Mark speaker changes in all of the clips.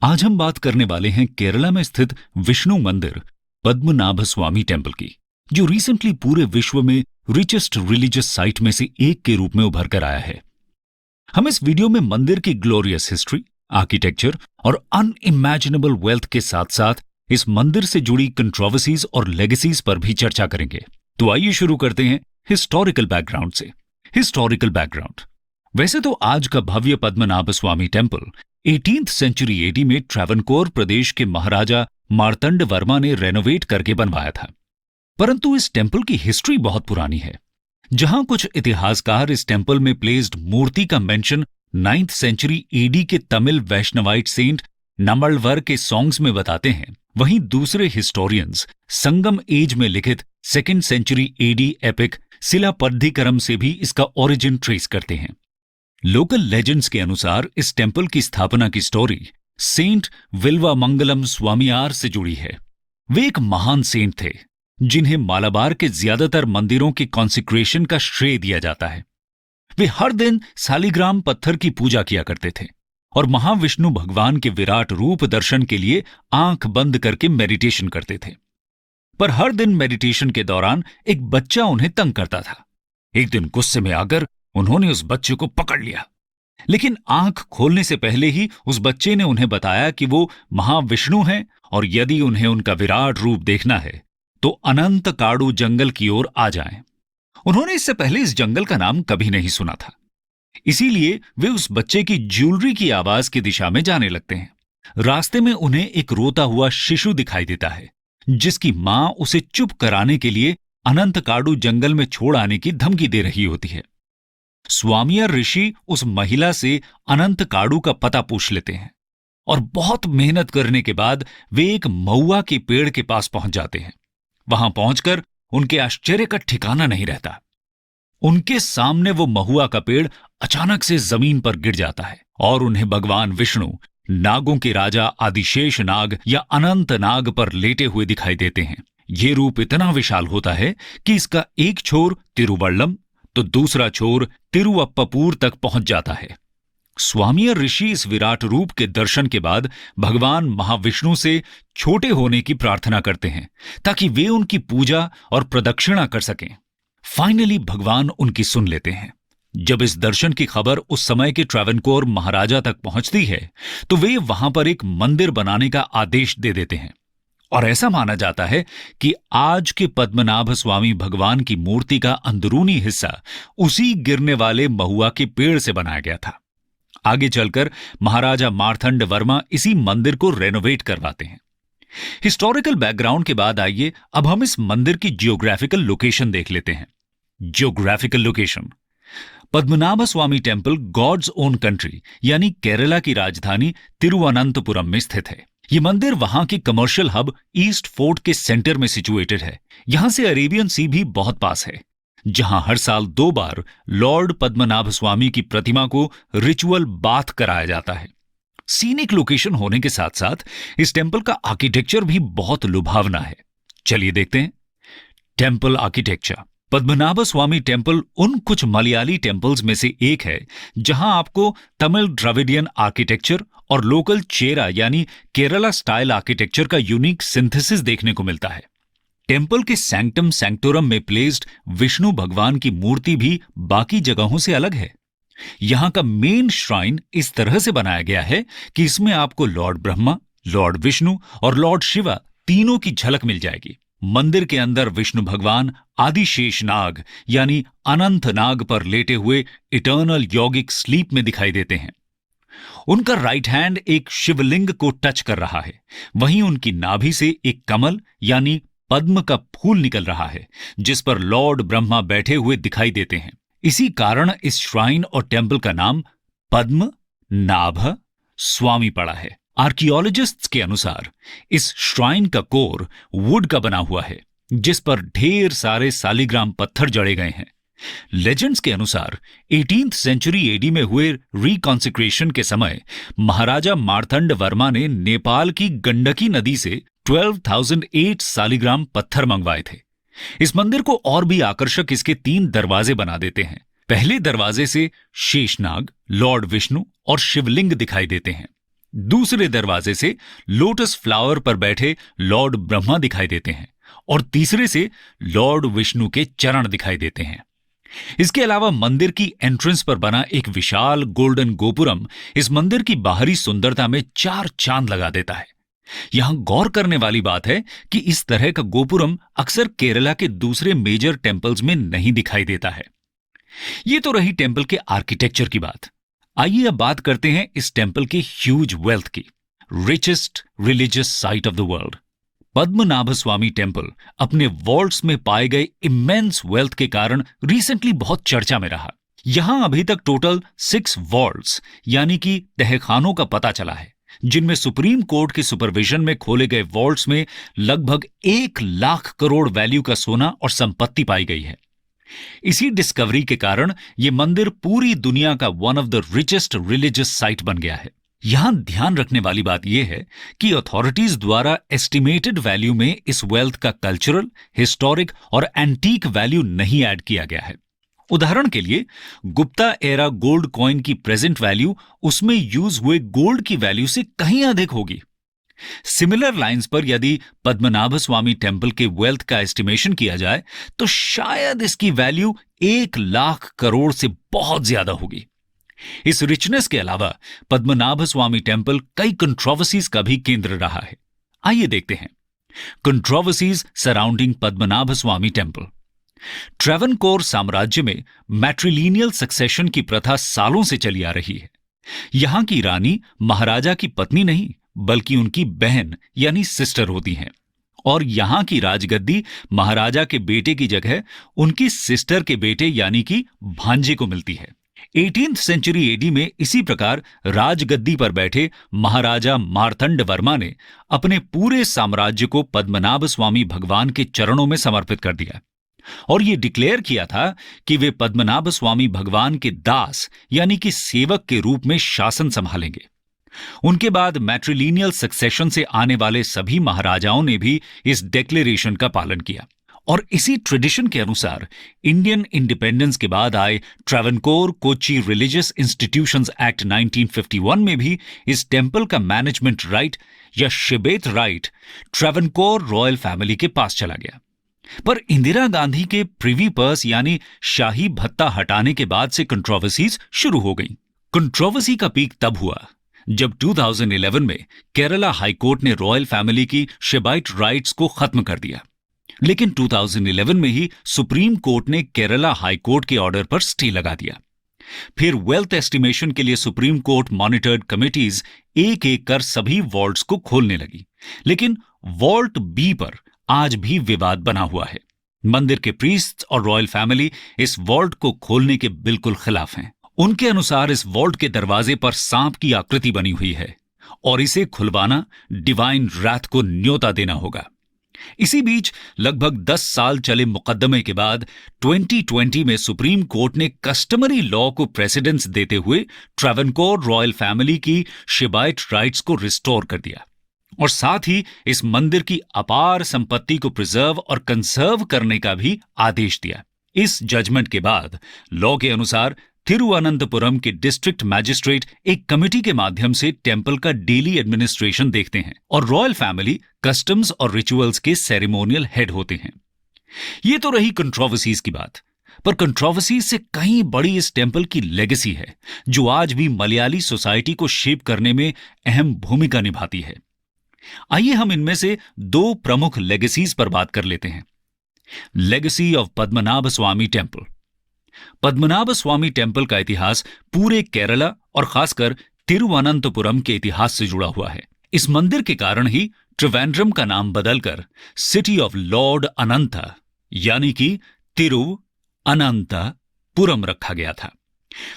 Speaker 1: आज हम बात करने वाले हैं केरला में स्थित विष्णु मंदिर पद्मनाभ स्वामी टेम्पल की, जो रिसेंटली पूरे विश्व में रिचेस्ट रिलीजियस साइट में से एक के रूप में उभर कर आया है। हम इस वीडियो में मंदिर की ग्लोरियस हिस्ट्री, आर्किटेक्चर और अनइमेजिनेबल वेल्थ के साथ साथ इस मंदिर से जुड़ी कंट्रोवर्सीज और लेगेसीज पर भी चर्चा करेंगे। तो आइए शुरू करते हैं हिस्टोरिकल बैकग्राउंड से। Historical background. वैसे तो आज का भव्य Padmanabha Swamy temple 18th century AD में ट्रैवनकोर प्रदेश के महाराजा मार्तंड वर्मा ने रेनोवेट करके बनवाया था, परंतु इस टेम्पल की हिस्ट्री बहुत पुरानी है। जहां कुछ इतिहासकार इस टेम्पल में प्लेस्ड मूर्ति का मेंशन 9th सेंचुरी एडी के तमिल वैष्णवाइट सेंट नमलवर के सॉन्ग्स में बताते हैं, वहीं दूसरे हिस्टोरियंस संगम एज में लिखित 2nd सेंचुरी एडी एपिक सिलापद्धिकरम से भी इसका ओरिजिन ट्रेस करते हैं। लोकल लेजेंड्स के अनुसार इस टेम्पल की स्थापना की स्टोरी सेंट विल्वामंगलम स्वामियार से जुड़ी है। वे एक महान सेंट थे जिन्हें मालाबार के ज्यादातर मंदिरों की कॉन्सिक्रेशन का श्रेय दिया जाता है। वे हर दिन सालिग्राम पत्थर की पूजा किया करते थे और महाविष्णु भगवान के विराट रूप दर्शन के लिए आंख बंद करके मेडिटेशन करते थे। पर हर दिन मेडिटेशन के दौरान एक बच्चा उन्हें तंग करता था। एक दिन गुस्से में आकर उन्होंने उस बच्चे को पकड़ लिया, लेकिन आंख खोलने से पहले ही उस बच्चे ने उन्हें बताया कि वो महाविष्णु हैं और यदि उन्हें उनका विराट रूप देखना है तो अनंत काड़ू जंगल की ओर आ जाएं। उन्होंने इससे पहले इस जंगल का नाम कभी नहीं सुना था, इसीलिए वे उस बच्चे की ज्वेलरी की आवाज की दिशा में जाने लगते हैं। रास्ते में उन्हें एक रोता हुआ शिशु दिखाई देता है, जिसकी मां उसे चुप कराने के लिए अनंत काड़ू जंगल में छोड़ आने की धमकी दे रही होती है। स्वामियार ऋषि उस महिला से अनंत काड़ू का पता पूछ लेते हैं और बहुत मेहनत करने के बाद वे एक महुआ के पेड़ के पास पहुंच जाते हैं। वहां पहुंचकर उनके आश्चर्य का ठिकाना नहीं रहता। उनके सामने वो महुआ का पेड़ अचानक से जमीन पर गिर जाता है और उन्हें भगवान विष्णु नागों के राजा आदिशेष नाग या अनंत नाग पर लेटे हुए दिखाई देते हैं। ये रूप इतना विशाल होता है कि इसका एक छोर तिरुवल्लम तो दूसरा छोर तिरुअप्पपुर तक पहुंच जाता है। स्वामियार ऋषि इस विराट रूप के दर्शन के बाद भगवान महाविष्णु से छोटे होने की प्रार्थना करते हैं ताकि वे उनकी पूजा और प्रदक्षिणा कर सकें। फाइनली भगवान उनकी सुन लेते हैं। जब इस दर्शन की खबर उस समय के ट्रैवनकोर महाराजा तक पहुंचती है तो वे वहां पर एक मंदिर बनाने का आदेश दे देते हैं और ऐसा माना जाता है कि आज के पद्मनाभ स्वामी भगवान की मूर्ति का अंदरूनी हिस्सा उसी गिरने वाले महुआ के पेड़ से बनाया गया था। आगे चलकर महाराजा मार्तंड वर्मा इसी मंदिर को रेनोवेट करवाते हैं। हिस्टोरिकल बैकग्राउंड के बाद आइए अब हम इस मंदिर की जियोग्राफिकल लोकेशन देख लेते हैं। Geographical location. Padmanabha Swamy temple God's own country यानी केरला की राजधानी तिरुवनंतपुरम में स्थित है। ये मंदिर वहां के कमर्शियल हब ईस्ट फोर्ट के सेंटर में सिचुएटेड है। यहां से अरेबियन सी भी बहुत पास है, जहां हर साल 2 बार लॉर्ड पद्मनाभ स्वामी की प्रतिमा को रिचुअल बाथ कराया जाता है। सीनिक लोकेशन होने के साथ साथ इस टेम्पल का आर्किटेक्चर भी बहुत लुभावना है। चलिए देखते हैं। Temple architecture. Padmanabha Swamy temple उन कुछ मलयाली टेम्पल्स में से एक है जहां आपको तमिल द्रविडियन आर्किटेक्चर और लोकल चेरा यानी केरला स्टाइल आर्किटेक्चर का यूनिक सिंथेसिस देखने को मिलता है। टेम्पल के सैंक्टम सैंक्टोरम में प्लेस्ड विष्णु भगवान की मूर्ति भी बाकी जगहों से अलग है। यहां का मेन श्राइन इस तरह से बनाया गया है कि इसमें आपको लॉर्ड ब्रह्मा, लॉर्ड विष्णु और लॉर्ड शिवा तीनों की झलक मिल जाएगी। मंदिर के अंदर विष्णु भगवान आदिशेष नाग यानी अनंत नाग पर लेटे हुए इटर्नल यौगिक स्लीप में दिखाई देते हैं। उनका राइट हैंड एक शिवलिंग को टच कर रहा है, वहीं उनकी नाभि से एक कमल यानी पद्म का फूल निकल रहा है जिस पर लॉर्ड ब्रह्मा बैठे हुए दिखाई देते हैं। इसी कारण इस श्राइन और टेम्पल का नाम पद्म नाभ स्वामी पड़ा है। आर्कियोलॉजिस्ट्स के अनुसार इस श्राइन का कोर वुड का बना हुआ है जिस पर ढेर सारे सालिग्राम पत्थर जड़े गए हैं। लेजेंड्स के अनुसार 18th सेंचुरी एडी में हुए रिकॉन्सिक्रेशन के समय महाराजा मार्तंड वर्मा ने नेपाल की गंडकी नदी से 12,008 सालिग्राम पत्थर मंगवाए थे। इस मंदिर को और भी आकर्षक इसके 3 दरवाजे बना देते हैं। पहले दरवाजे से शेषनाग, लॉर्ड विष्णु और शिवलिंग दिखाई देते हैं। दूसरे दरवाजे से लोटस फ्लावर पर बैठे लॉर्ड ब्रह्मा दिखाई देते हैं और तीसरे से लॉर्ड विष्णु के चरण दिखाई देते हैं। इसके अलावा मंदिर की एंट्रेंस पर बना एक विशाल गोल्डन गोपुरम इस मंदिर की बाहरी सुंदरता में 4 चांद लगा देता है। यहां गौर करने वाली बात है कि इस तरह का गोपुरम अक्सर केरला के दूसरे मेजर टेम्पल्स में नहीं दिखाई देता है। ये तो रही टेम्पल के आर्किटेक्चर की बात। आइए अब बात करते हैं इस टेम्पल के ह्यूज वेल्थ की। Richest religious site of the world Padmanabha Swamy temple अपने वॉल्ट्स में पाए गए इमेंस वेल्थ के कारण रिसेंटली बहुत चर्चा में रहा। यहां अभी तक टोटल 6 वॉल्ट्स यानी कि तहखानों का पता चला है, जिनमें सुप्रीम कोर्ट के सुपरविजन में खोले गए वॉल्ट्स में लगभग 1 लाख करोड़ वैल्यू का सोना और संपत्ति पाई गई है। इसी डिस्कवरी के कारण यह मंदिर पूरी दुनिया का one of the richest religious site बन गया है। यहां ध्यान रखने वाली बात यह है कि अथॉरिटीज द्वारा एस्टिमेटेड वैल्यू में इस वेल्थ का कल्चरल, हिस्टोरिक और एंटीक वैल्यू नहीं ऐड किया गया है। उदाहरण के लिए गुप्ता एरा गोल्ड कॉइन की प्रेजेंट वैल्यू उसमें यूज हुए गोल्ड की वैल्यू से कहीं अधिक होगी। सिमिलर लाइंस पर यदि पद्मनाभ स्वामी टेम्पल के वेल्थ का एस्टिमेशन किया जाए तो शायद इसकी वैल्यू 1 लाख करोड़ से बहुत ज्यादा होगी। इस रिचनेस के अलावा पद्मनाभ स्वामी टेम्पल कई कंट्रोवर्सीज का भी केंद्र रहा है। आइए देखते हैं controversies surrounding Padmanabha Swamy temple. Travancore साम्राज्य में मैट्रिलिनियल सक्सेशन की प्रथा सालों से चली आ रही है। यहां की रानी महाराजा की पत्नी नहीं बल्कि उनकी बहन यानी सिस्टर होती हैं और यहां की राजगद्दी महाराजा के बेटे की जगह उनकी सिस्टर के बेटे यानी कि भांजे को मिलती है। 18th सेंचुरी एडी में इसी प्रकार राजगद्दी पर बैठे महाराजा मार्तंड वर्मा ने अपने पूरे साम्राज्य को पद्मनाभ स्वामी भगवान के चरणों में समर्पित कर दिया और यह डिक्लेयर किया था कि वे पद्मनाभ स्वामी भगवान के दास यानी कि सेवक के रूप में शासन संभालेंगे। उनके बाद मैट्रिलिनियल सक्सेशन से आने वाले सभी महाराजाओं ने भी इस डिक्लेरेशन का पालन किया और इसी ट्रेडिशन के अनुसार इंडियन इंडिपेंडेंस के बाद आए Travancore Kochi religious institutions act 1951 में भी इस टेम्पल का मैनेजमेंट राइट या शिबेत राइट ट्रेवनकोर रॉयल फैमिली के पास चला गया। पर इंदिरा गांधी के प्रिवी पर्स यानी शाही भत्ता हटाने के बाद से कंट्रोवर्सीज शुरू हो गई। कंट्रोवर्सी का पीक तब हुआ जब 2011 में केरला हाईकोर्ट ने रॉयल फैमिली की शिबाइट राइट्स को खत्म कर दिया, लेकिन 2011 में ही सुप्रीम कोर्ट ने केरला हाईकोर्ट के ऑर्डर पर स्टे लगा दिया। फिर वेल्थ एस्टिमेशन के लिए सुप्रीम कोर्ट मॉनिटर्ड कमिटीज एक एक कर सभी वॉल्ट्स को खोलने लगी, लेकिन वॉल्ट बी पर आज भी विवाद बना हुआ है। मंदिर के प्रीस्ट और रॉयल फैमिली इस वॉल्ट को खोलने के बिल्कुल खिलाफ हैं। उनके अनुसार इस वॉल्ट के दरवाजे पर सांप की आकृति बनी हुई है और इसे खुलवाना डिवाइन रैथ को न्योता देना होगा। इसी बीच लगभग 10 साल चले मुकदमे के बाद 2020 में सुप्रीम कोर्ट ने कस्टमरी लॉ को प्रेसिडेंस देते हुए ट्रेवनकोर रॉयल फैमिली की शिबाइट राइट्स को रिस्टोर कर दिया और साथ ही इस मंदिर की अपार संपत्ति को प्रिजर्व और कंसर्व करने का भी आदेश दिया। इस जजमेंट के बाद लॉ के अनुसार तिरुवनंतपुरम के डिस्ट्रिक्ट मैजिस्ट्रेट एक कमेटी के माध्यम से टेम्पल का डेली एडमिनिस्ट्रेशन देखते हैं और रॉयल फैमिली कस्टम्स और रिचुअल्स के सेरेमोनियल हेड होते हैं। ये तो रही कंट्रोवर्सीज की बात, पर कंट्रोवर्सीज से कहीं बड़ी इस टेम्पल की लेगेसी है जो आज भी मलयाली सोसाइटी को शेप करने में अहम भूमिका निभाती है। आइए हम इनमें से 2 प्रमुख लेगेसीज पर बात कर लेते हैं। Legacy of Padmanabha Swamy temple. Padmanabha Swamy temple का इतिहास पूरे केरला और खासकर तिरुवनंतपुरम के इतिहास से जुड़ा हुआ है। इस मंदिर के कारण ही त्रिवेंद्रम का नाम बदलकर सिटी ऑफ लॉर्ड अनंता यानी कि तिरुअनंतपुरम रखा गया था।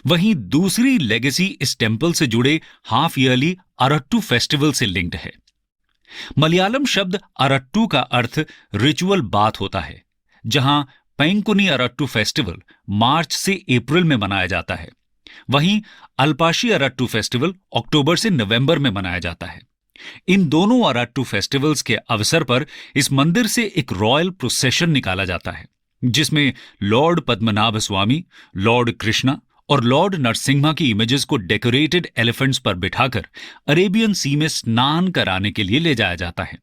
Speaker 1: वहीं दूसरी लेगेसी इस टेम्पल से जुड़े हाफ ईयरली अरट्टू फेस्टिवल से लिंक्ड है। मलयालम शब्द अरट्टू का अर्थ रिचुअल बाथ होता है, जहां पैंकुनी अरट्टू फेस्टिवल मार्च से अप्रैल में मनाया जाता है। वहीं अल्पाशी अरट्टू फेस्टिवल अक्टूबर से नवंबर में मनाया जाता है। इन दोनों अरट्टू फेस्टिवल्स के अवसर पर इस मंदिर से एक रॉयल प्रोसेशन निकाला जाता है जिसमें लॉर्ड पद्मनाभ स्वामी, लॉर्ड कृष्णा और लॉर्ड नरसिम्हा की इमेजेस को डेकोरेटेड एलिफेंट्स पर बिठाकर अरेबियन सी में स्नान कराने के लिए ले जाया जाता है।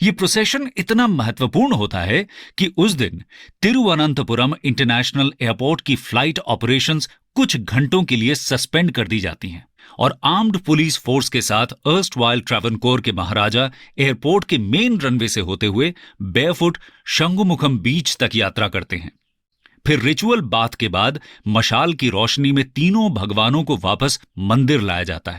Speaker 1: यह प्रोसेशन इतना महत्वपूर्ण होता है कि उस दिन तिरुवनंतपुरम इंटरनेशनल एयरपोर्ट की फ्लाइट ऑपरेशंस कुछ घंटों के लिए सस्पेंड कर दी जाती हैं और आर्म्ड पुलिस फोर्स के साथ अर्स्टवाइल ट्रावनकोर के महाराजा एयरपोर्ट के मेन रनवे से होते हुए बेयरफुट शंगुमुखम बीच तक यात्रा करते हैं। फिर रिचुअल बाथ के बाद मशाल की रोशनी में तीनों भगवानों को वापस मंदिर लाया जाता है।